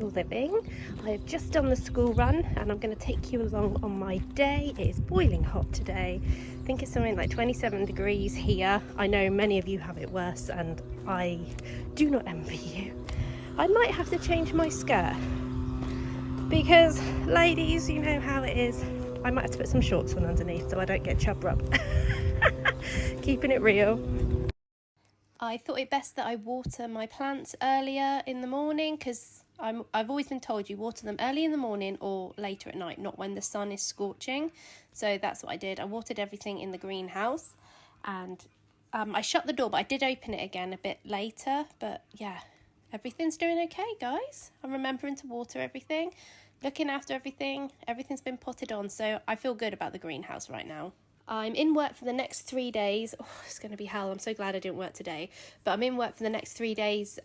Frugal Living. I have just done the school run and I'm going to take you along on my day. It is boiling hot today. I think it's something like 27 degrees here. I know many of you have it worse and I do not envy you. I might have to change my skirt because, ladies, you know how it is. I might have to put some shorts on underneath so I don't get chub rub. Keeping it real. I thought it best that I water my plants earlier in the morning because I've always been told you water them early in the morning or later at night, not when the sun is scorching. So that's what I did. I watered everything in the greenhouse and I shut the door, but I did open it again a bit later. But yeah, everything's doing okay, guys. I'm remembering to water everything, looking after everything. Everything's been potted on, so I feel good about the greenhouse right now. I'm in work for the next 3 days. Oh, it's going to be hell. I'm so glad I didn't work today. But I'm in work for the next 3 days.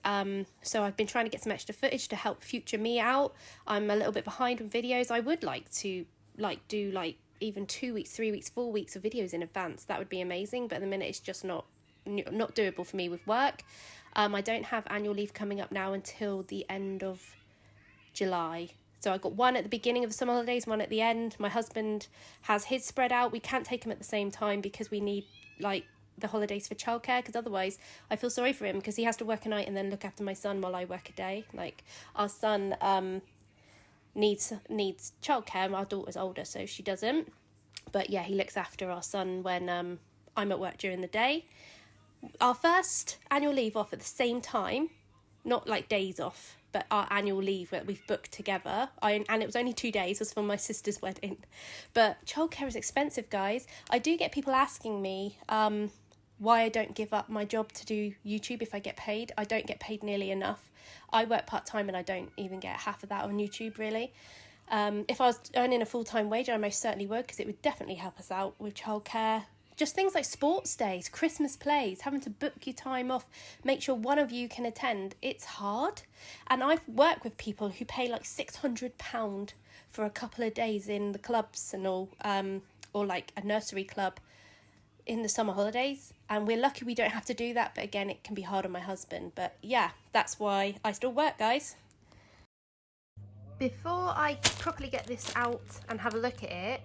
So I've been trying to get some extra footage to help future me out. I'm a little bit behind on videos. I would like to do even 2 weeks, 3 weeks, 4 weeks of videos in advance. That would be amazing. But at the minute it's just not doable for me with work. I don't have annual leave coming up now until the end of July. So I got one at the beginning of the summer holidays, one at the end. My husband has his spread out. We can't take him at the same time because we need the holidays for childcare, because otherwise I feel sorry for him because he has to work a night and then look after my son while I work a day. Our son needs childcare. Our daughter's older, so she doesn't. But yeah, he looks after our son when I'm at work during the day. Our first annual leave off at the same time, not like days off, but our annual leave that we've booked together, and it was only 2 days, was for my sister's wedding. But childcare is expensive, guys. I do get people asking me why I don't give up my job to do YouTube if I get paid. I don't get paid nearly enough. I work part-time and I don't even get half of that on YouTube, really. If I was earning a full-time wage, I most certainly would, because it would definitely help us out with childcare. Just things like sports days, Christmas plays, having to book your time off, make sure one of you can attend. It's hard. And I've worked with people who pay like £600 for a couple of days in the clubs and all, or like a nursery club in the summer holidays. And we're lucky we don't have to do that. But again, it can be hard on my husband. But yeah, that's why I still work, guys. Before I properly get this out and have a look at it,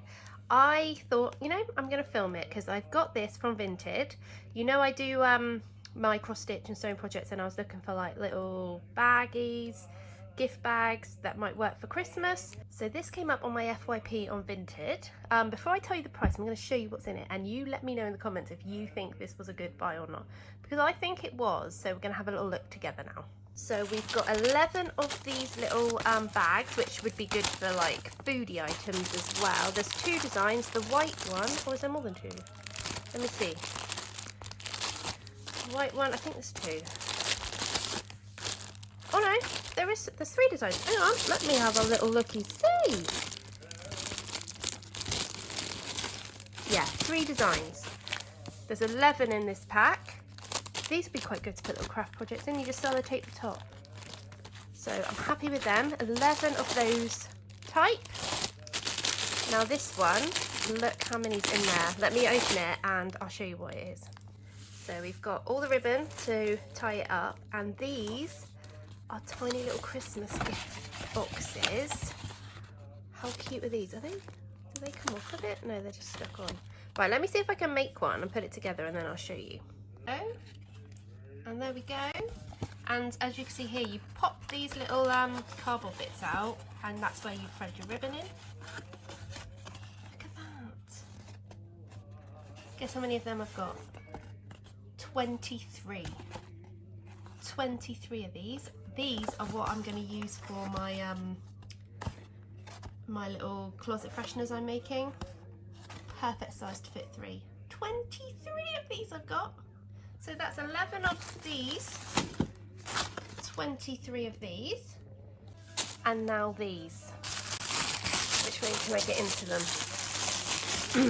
I thought, I'm going to film it because I've got this from Vinted. I do my cross stitch and sewing projects, and I was looking for like little baggies, gift bags that might work for Christmas. So this came up on my FYP on Vinted. Before I tell you the price, I'm going to show you what's in it, and you let me know in the comments if you think this was a good buy or not, because I think it was. So we're going to have a little look together now. So we've got 11 of these little bags, which would be good for like foodie items as well. There's 2 designs, the white one, or is there more than 2? Let me see. The white one, I think there's 2. Oh no, there's 3 designs. Hang on, let me have a little looky see. Yeah, 3 designs. There's 11 in this pack. These would be quite good to put little craft projects in. You just sellotape the top. So I'm happy with them. 11 of those type. Now this one, look how many's in there. Let me open it and I'll show you what it is. So we've got all the ribbon to tie it up, and these are tiny little Christmas gift boxes. How cute are these? Do they come off of it? No, they're just stuck on. Right, let me see if I can make one and put it together, and then I'll show you. Oh. And there we go. And as you can see here, you pop these little cardboard bits out, and that's where you thread your ribbon in. Look at that. Guess how many of them I've got? 23. 23 of these. These are what I'm going to use for my my little closet fresheners I'm making. Perfect size to fit 3. 23 of these I've got. So that's 11 of these, 23 of these, and now these. Which way can I get into them?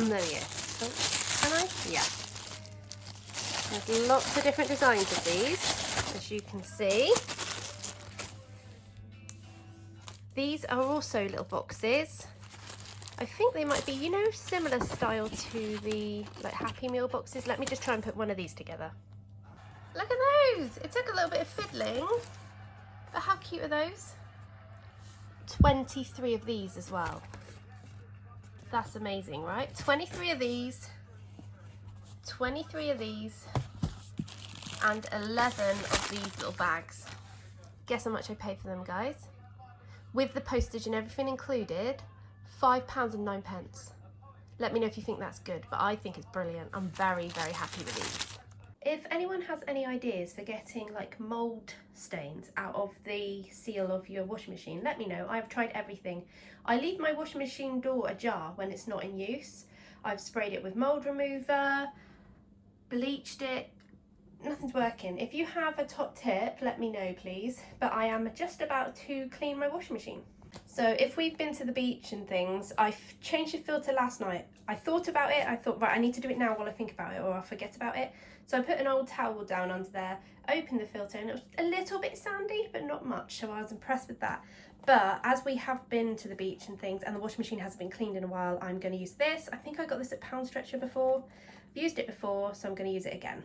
There we go. Oh, can I? Yeah. There's lots of different designs of these, as you can see. These are also little boxes. I think they might be, similar style to the Happy Meal boxes. Let me just try and put one of these together. Look at those! It took a little bit of fiddling, but how cute are those? 23 of these as well. That's amazing, right? 23 of these, 23 of these, and 11 of these little bags. Guess how much I paid for them, guys? With the postage and everything included, £5.09. Let me know if you think that's good, but I think it's brilliant. I'm very, very happy with these. If anyone has any ideas for getting like mold stains out of the seal of your washing machine, let me know. I've tried everything. I leave my washing machine door ajar when it's not in use. I've sprayed it with mold remover, bleached it, nothing's working. If you have a top tip, let me know please, but I am just about to clean my washing machine. So if we've been to the beach and things, I changed the filter last night. I thought about it, I thought, right, I need to do it now while I think about it or I'll forget about it. So I put an old towel down under there, opened the filter, and it was a little bit sandy, but not much, so I was impressed with that. But as we have been to the beach and things, and the washing machine hasn't been cleaned in a while, I'm going to use this. I think I got this at Pound Stretcher before. I've used it before, so I'm going to use it again.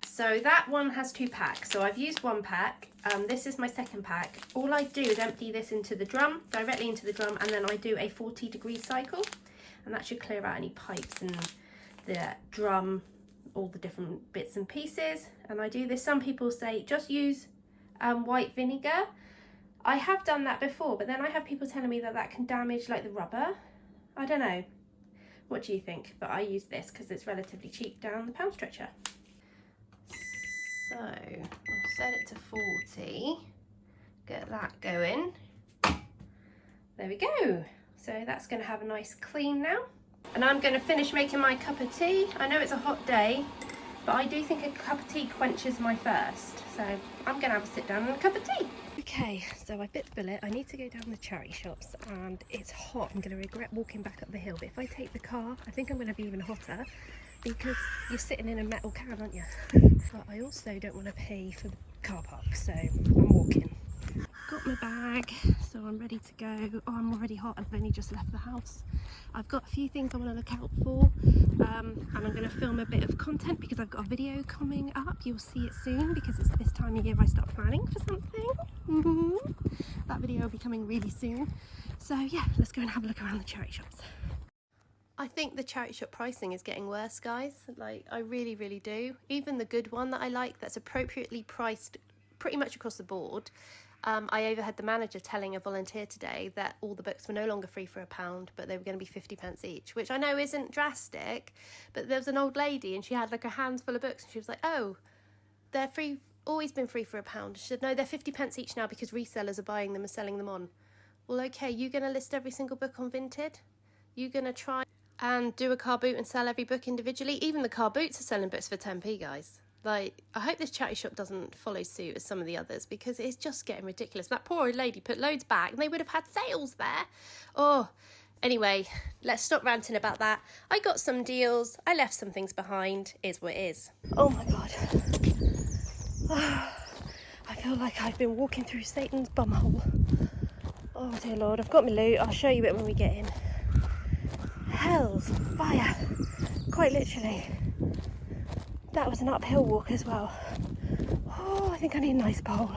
So that one has 2 packs, so I've used 1 pack. This is my second pack. All I do is empty this into the drum, directly into the drum, and then I do a 40-degree cycle, and that should clear out any pipes and the drum, all the different bits and pieces. And I do this, some people say just use white vinegar. I have done that before, but then I have people telling me that that can damage like the rubber. I don't know, what do you think? But I use this because it's relatively cheap down the Pound Stretcher. So I'll set it to 40, get that going. There we go. So that's going to have a nice clean now. And I'm going to finish making my cup of tea. I know it's a hot day, but I do think a cup of tea quenches my thirst. So I'm going to have a sit down and a cup of tea. Okay, so I bit the bullet. I need to go down the charity shops and it's hot. I'm going to regret walking back up the hill. But if I take the car, I think I'm going to be even hotter because you're sitting in a metal can, aren't you? But I also don't want to pay for the car park, so I'm walking. Got my bag, so I'm ready to go. Oh, I'm already hot. I've only just left the house. I've got a few things I want to look out for, and I'm going to film a bit of content because I've got a video coming up. You'll see it soon because it's this time of year I start planning for something. That video will be coming really soon. So yeah, let's go and have a look around the charity shops. I think the charity shop pricing is getting worse, guys. Like, I really, really do. Even the good one that I like, that's appropriately priced pretty much across the board. I overheard the manager telling a volunteer today that all the books were no longer free for £1, but they were going to be 50p each, which I know isn't drastic, but there was an old lady and she had like her hands full of books and she was like, oh, they're free, always been free for £1. She said, no, they're 50p each now because resellers are buying them and selling them on. Well, okay, you going to list every single book on Vinted? You going to try and do a car boot and sell every book individually? Even the car boots are selling books for 10p, guys. Like, I hope this charity shop doesn't follow suit as some of the others because it's just getting ridiculous. That poor old lady put loads back and they would have had sales there. Oh, anyway, let's stop ranting about that. I got some deals. I left some things behind. Is what it is. Oh my God. I feel like I've been walking through Satan's bumhole. Oh dear Lord, I've got my loot. I'll show you it when we get in. Hell's fire. Quite literally. That was an uphill walk as well. Oh, I think I need a nice bowl.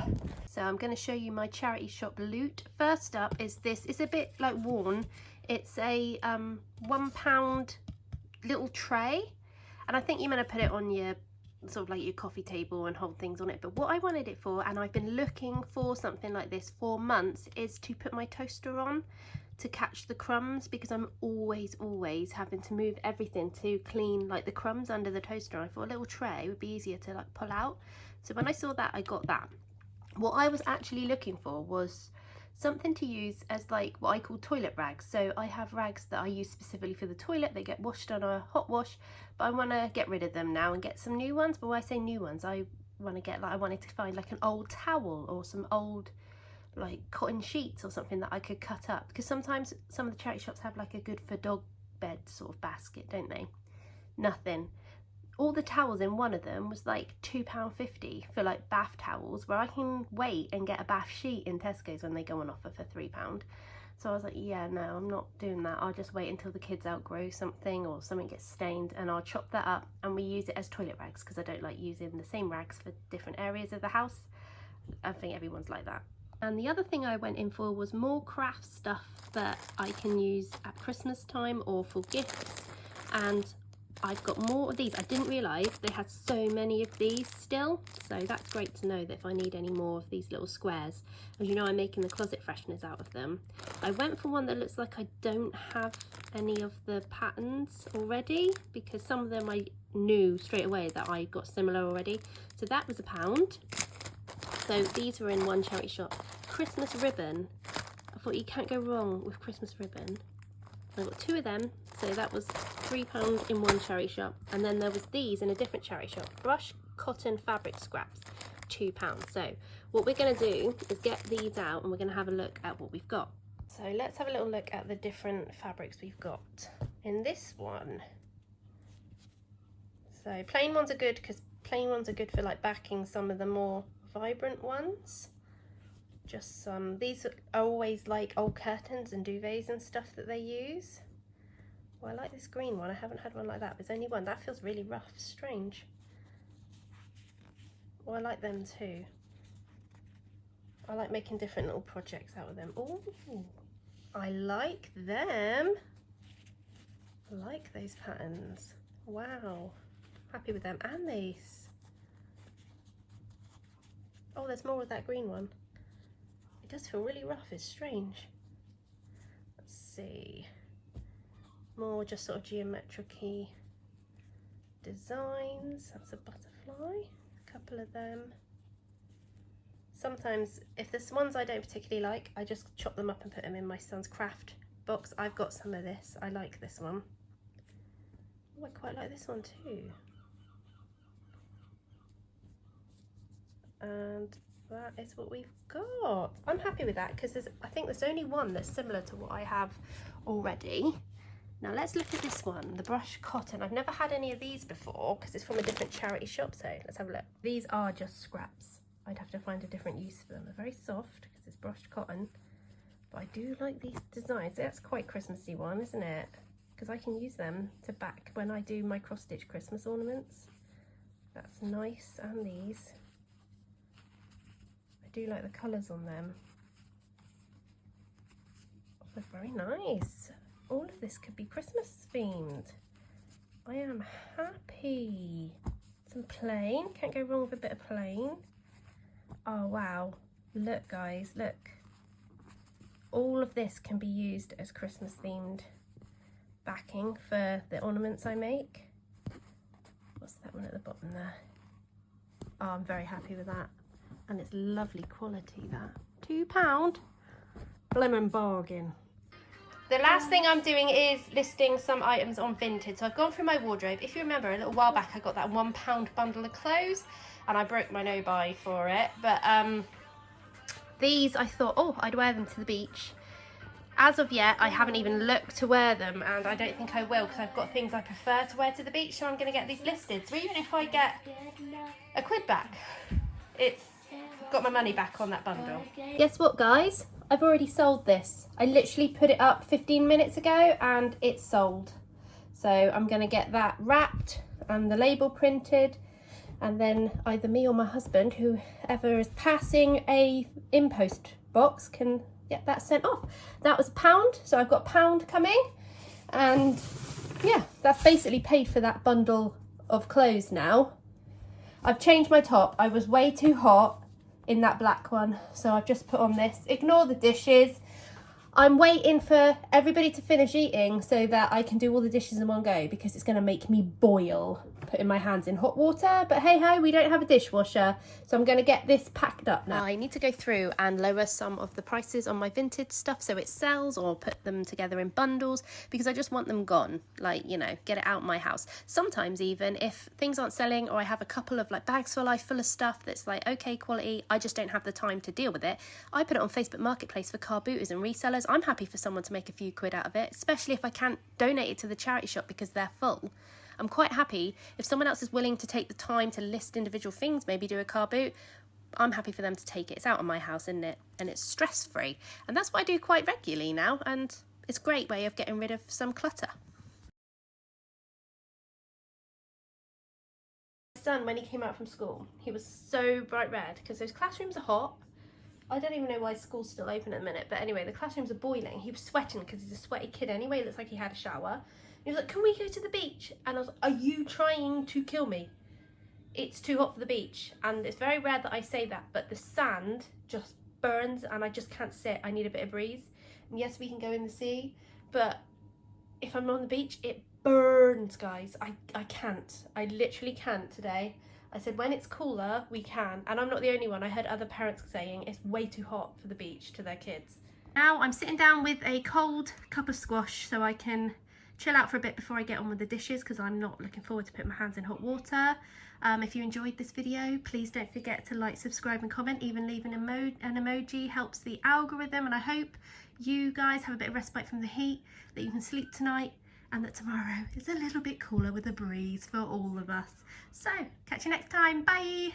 So I'm going to show you my charity shop loot. First up is this. It's a bit like worn. It's a £1 little tray. And I think you're going to put it on your sort of like your coffee table and hold things on it. But what I wanted it for, and I've been looking for something like this for months, is to put my toaster on to catch the crumbs, because I'm always having to move everything to clean like the crumbs under the toaster. I thought a little tray would be easier to like pull out. So when I saw that, I got that. What I was actually looking for was something to use as like what I call toilet rags. So I have rags that I use specifically for the toilet. They get washed on a hot wash, but I want to get rid of them now and get some new ones. But when I say new ones, I want to get like, I wanted to find like an old towel or some old like cotton sheets or something that I could cut up, because sometimes some of the charity shops have like a good for dog bed sort of basket, don't they? Nothing. All the towels in one of them was like £2.50 for like bath towels, where I can wait and get a bath sheet in Tesco's when they go on offer for £3. So I was like, yeah, no, I'm not doing that. I'll just wait until the kids outgrow something or something gets stained, and I'll chop that up and we use it as toilet rags, because I don't like using the same rags for different areas of the house. I think everyone's like that. And the other thing I went in for was more craft stuff that I can use at Christmas time or for gifts. And I've got more of these. I didn't realise they had so many of these still. So that's great to know that if I need any more of these little squares. As you know, I'm making the closet fresheners out of them. I went for one that looks like I don't have any of the patterns already, because some of them I knew straight away that I got similar already. So that was £1. So these were in one charity shop. Christmas ribbon. I thought you can't go wrong with Christmas ribbon. I got 2 of them, so that was £3 in one charity shop. And then there was these in a different charity shop. Brush cotton fabric scraps, £2. So what we're going to do is get these out and we're going to have a look at what we've got. So let's have a little look at the different fabrics we've got in this one. So plain ones are good because plain ones are good for like backing some of the more vibrant ones. Just some, these are always like old curtains and duvets and stuff that they use. Well, I like this green one. I haven't had one like that. There's only one. That feels really rough, strange. Well, I like them too. I like making different little projects out of them. Oh, I like them. I like those patterns. Wow, happy with them. And these. Oh, there's more of that green one. It does feel really rough, it's strange. Let's see. More just sort of geometric-y designs. That's a butterfly, a couple of them. Sometimes, if there's ones I don't particularly like, I just chop them up and put them in my son's craft box. I've got some of this. I like this one. Oh, I quite like this one too. And that is what we've got. I'm happy with that because I think there's only one that's similar to what I have already. Now let's look at this one, the brush cotton. I've never had any of these before because it's from a different charity shop, so let's have a look. These are just scraps. I'd have to find a different use for them. They're very soft because it's brushed cotton, but I do like these designs. That's quite Christmassy one, isn't it? Because I can use them to back when I do my cross-stitch Christmas ornaments. That's nice, and these. I do like the colours on them. They're very nice. All of this could be Christmas themed. I am happy. Some plain, can't go wrong with a bit of plain. Oh wow, look guys, look. All of this can be used as Christmas themed backing for the ornaments I make. What's that one at the bottom there? Oh, I'm very happy with that. And it's lovely quality, that. £2, blimmin' bargain. The last thing I'm doing is listing some items on Vinted. So I've gone through my wardrobe. If you remember, a little while back I got that £1 bundle of clothes and I broke my no-buy for it. But these I thought, oh, I'd wear them to the beach. As of yet, I haven't even looked to wear them, and I don't think I will because I've got things I prefer to wear to the beach, so I'm going to get these listed. So even if I get a quid back, it's got my money back on that bundle. Guess what, guys? I've already sold this. I literally put it up 15 minutes ago and it's sold. So I'm going to get that wrapped and the label printed, and then either me or my husband, whoever is passing a in-post box, can get that sent off. That was £1, so I've got £1 coming, and yeah, that's basically paid for that bundle of clothes now. I've changed my top. I was way too hot in that black one, so I've just put on this. Ignore the dishes. I'm waiting for everybody to finish eating so that I can do all the dishes in one go, because it's going to make me boil putting my hands in hot water. But hey ho, we don't have a dishwasher, so I'm going to get this packed up now. I need to go through and lower some of the prices on my Vinted stuff so it sells, or put them together in bundles, because I just want them gone, like, you know, get it out of my house. Sometimes even if things aren't selling, or I have a couple of like bags for life full of stuff that's like okay quality, I just don't have the time to deal with it, I put it on Facebook Marketplace for car booters and resellers. I'm happy for someone to make a few quid out of it, especially if I can't donate it to the charity shop because they're full. I'm quite happy if someone else is willing to take the time to list individual things, maybe do a car boot. I'm happy for them to take it. It's out of my house, isn't it? And it's stress-free. And that's what I do quite regularly now, and it's a great way of getting rid of some clutter. My son, when he came out from school, he was so bright red because those classrooms are hot. I don't even know why school's still open at the minute, but anyway, the classrooms are boiling. He was sweating because he's a sweaty kid anyway. It looks like he had a shower. He was like, can we go to the beach? And I was like, are you trying to kill me? It's too hot for the beach. And it's very rare that I say that, but the sand just burns and I just can't sit. I need a bit of breeze. And yes, we can go in the sea, but if I'm on the beach, it burns, guys. I can't. I literally can't today. I said when it's cooler, we can. And I'm not the only one. I heard other parents saying it's way too hot for the beach to their kids. Now I'm sitting down with a cold cup of squash so I can chill out for a bit before I get on with the dishes, because I'm not looking forward to putting my hands in hot water. If you enjoyed this video, please don't forget to like, subscribe and comment. Even leaving an emoji helps the algorithm, and I hope you guys have a bit of respite from the heat, that you can sleep tonight, and that tomorrow is a little bit cooler with a breeze for all of us. So catch you next time. Bye.